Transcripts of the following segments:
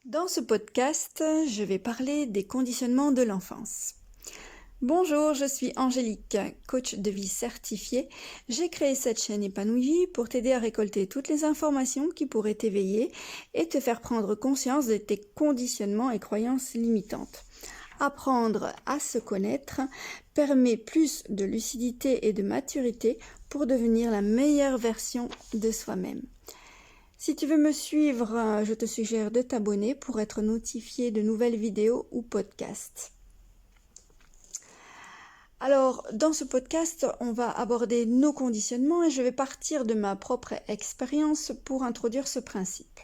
Dans ce podcast, je vais parler des conditionnements de l'enfance. Bonjour, je suis Angélique, coach de vie certifiée. J'ai créé cette chaîne épanouie pour t'aider à récolter toutes les informations qui pourraient t'éveiller et te faire prendre conscience de tes conditionnements et croyances limitantes. Apprendre à se connaître permet plus de lucidité et de maturité pour devenir la meilleure version de soi-même. Si tu veux me suivre, je te suggère de t'abonner pour être notifié de nouvelles vidéos ou podcasts. Alors, dans ce podcast, on va aborder nos conditionnements et je vais partir de ma propre expérience pour introduire ce principe.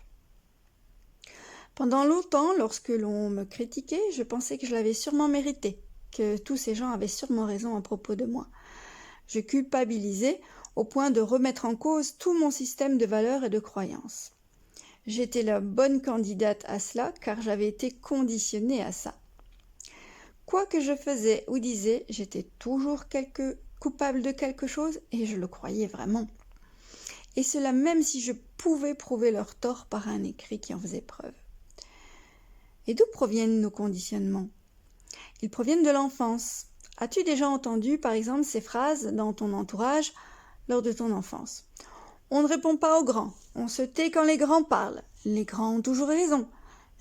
Pendant longtemps, lorsque l'on me critiquait, je pensais que je l'avais sûrement mérité, que tous ces gens avaient sûrement raison à propos de moi. Je culpabilisais au point de remettre en cause tout mon système de valeurs et de croyances. J'étais la bonne candidate à cela car j'avais été conditionnée à ça. Quoi que je faisais ou disais, j'étais toujours coupable de quelque chose et je le croyais vraiment. Et cela même si je pouvais prouver leur tort par un écrit qui en faisait preuve. Et d'où proviennent nos conditionnements ? Ils proviennent de l'enfance. As-tu déjà entendu par exemple ces phrases dans ton entourage lors de ton enfance ? On ne répond pas aux grands, on se tait quand les grands parlent. Les grands ont toujours raison.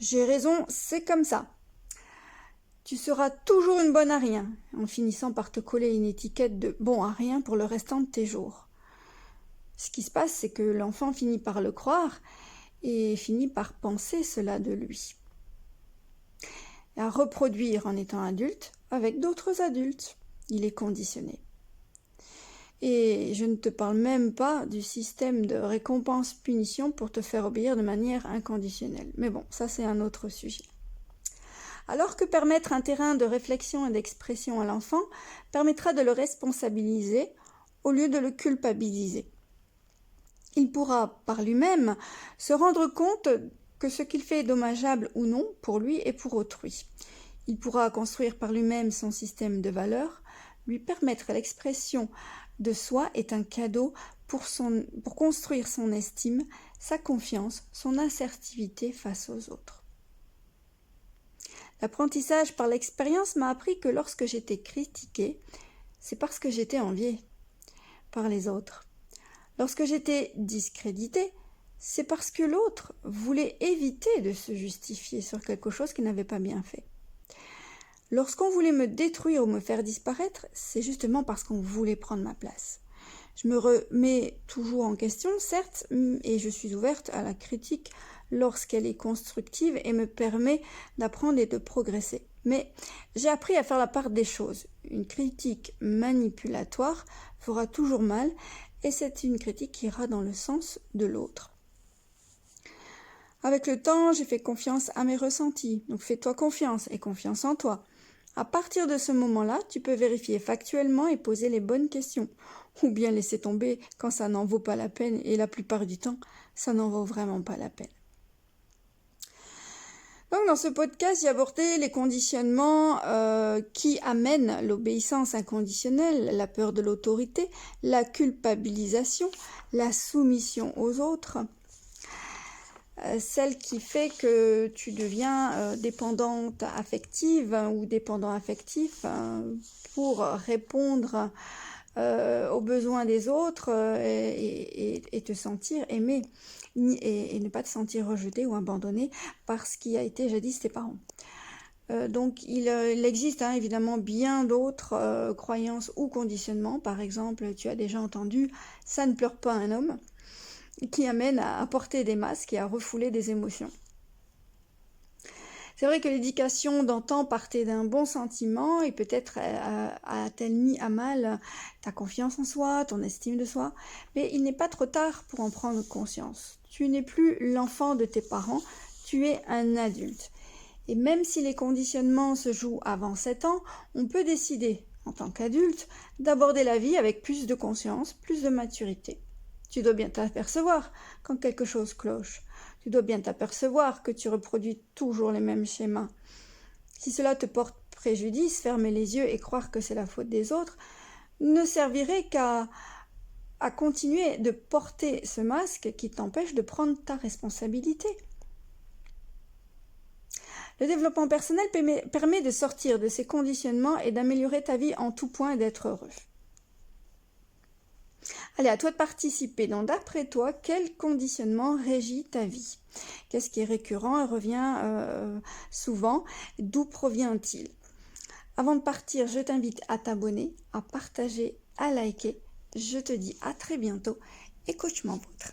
J'ai raison, c'est comme ça. Tu seras toujours une bonne à rien, en finissant par te coller une étiquette de bon à rien pour le restant de tes jours. Ce qui se passe, c'est que l'enfant finit par le croire et finit par penser cela de lui. Et à reproduire en étant adulte avec d'autres adultes. Il est conditionné. Et je ne te parle même pas du système de récompense-punition pour te faire obéir de manière inconditionnelle. Mais bon, ça c'est un autre sujet. Alors que permettre un terrain de réflexion et d'expression à l'enfant permettra de le responsabiliser au lieu de le culpabiliser. Il pourra par lui-même se rendre compte que ce qu'il fait est dommageable ou non pour lui et pour autrui. Il pourra construire par lui-même son système de valeurs. Lui permettre l'expression de soi est un cadeau pour construire son estime, sa confiance, son assertivité face aux autres. L'apprentissage par l'expérience m'a appris que lorsque j'étais critiquée, c'est parce que j'étais enviée par les autres. Lorsque j'étais discréditée, c'est parce que l'autre voulait éviter de se justifier sur quelque chose qu'il n'avait pas bien fait. Lorsqu'on voulait me détruire ou me faire disparaître, c'est justement parce qu'on voulait prendre ma place. Je me remets toujours en question, certes, et je suis ouverte à la critique lorsqu'elle est constructive et me permet d'apprendre et de progresser. Mais j'ai appris à faire la part des choses. Une critique manipulatoire fera toujours mal et c'est une critique qui ira dans le sens de l'autre. Avec le temps, j'ai fait confiance à mes ressentis. Donc fais-toi confiance et confiance en toi. À partir de ce moment-là, tu peux vérifier factuellement et poser les bonnes questions. Ou bien laisser tomber quand ça n'en vaut pas la peine. Et la plupart du temps, ça n'en vaut vraiment pas la peine. Donc dans ce podcast, j'ai abordé les conditionnements qui amènent l'obéissance inconditionnelle, la peur de l'autorité, la culpabilisation, la soumission aux autres. Celle qui fait que tu deviens dépendante affective ou dépendant affectif pour répondre aux besoins des autres et te sentir aimé et ne pas te sentir rejeté ou abandonné par ce qui a été jadis tes parents. Donc il existe évidemment bien d'autres croyances ou conditionnements. Par exemple, tu as déjà entendu « ça ne pleure pas un homme » qui amène à porter des masques et à refouler des émotions. C'est vrai que l'éducation d'antan partait d'un bon sentiment et peut-être a-t-elle mis à mal ta confiance en soi, ton estime de soi, mais il n'est pas trop tard pour en prendre conscience. Tu n'es plus l'enfant de tes parents, tu es un adulte. Et même si les conditionnements se jouent avant 7 ans, on peut décider, en tant qu'adulte, d'aborder la vie avec plus de conscience, plus de maturité. Tu dois bien t'apercevoir quand quelque chose cloche. Tu dois bien t'apercevoir que tu reproduis toujours les mêmes schémas. Si cela te porte préjudice, fermer les yeux et croire que c'est la faute des autres ne servirait qu'à continuer de porter ce masque qui t'empêche de prendre ta responsabilité. Le développement personnel permet de sortir de ces conditionnements et d'améliorer ta vie en tout point et d'être heureux. Allez, à toi de participer. Donc, d'après toi, quel conditionnement régit ta vie? Qu'est-ce qui est récurrent et revient souvent? D'où provient-il? Avant de partir, je t'invite à t'abonner, à partager, à liker. Je te dis à très bientôt et coach mon poutre.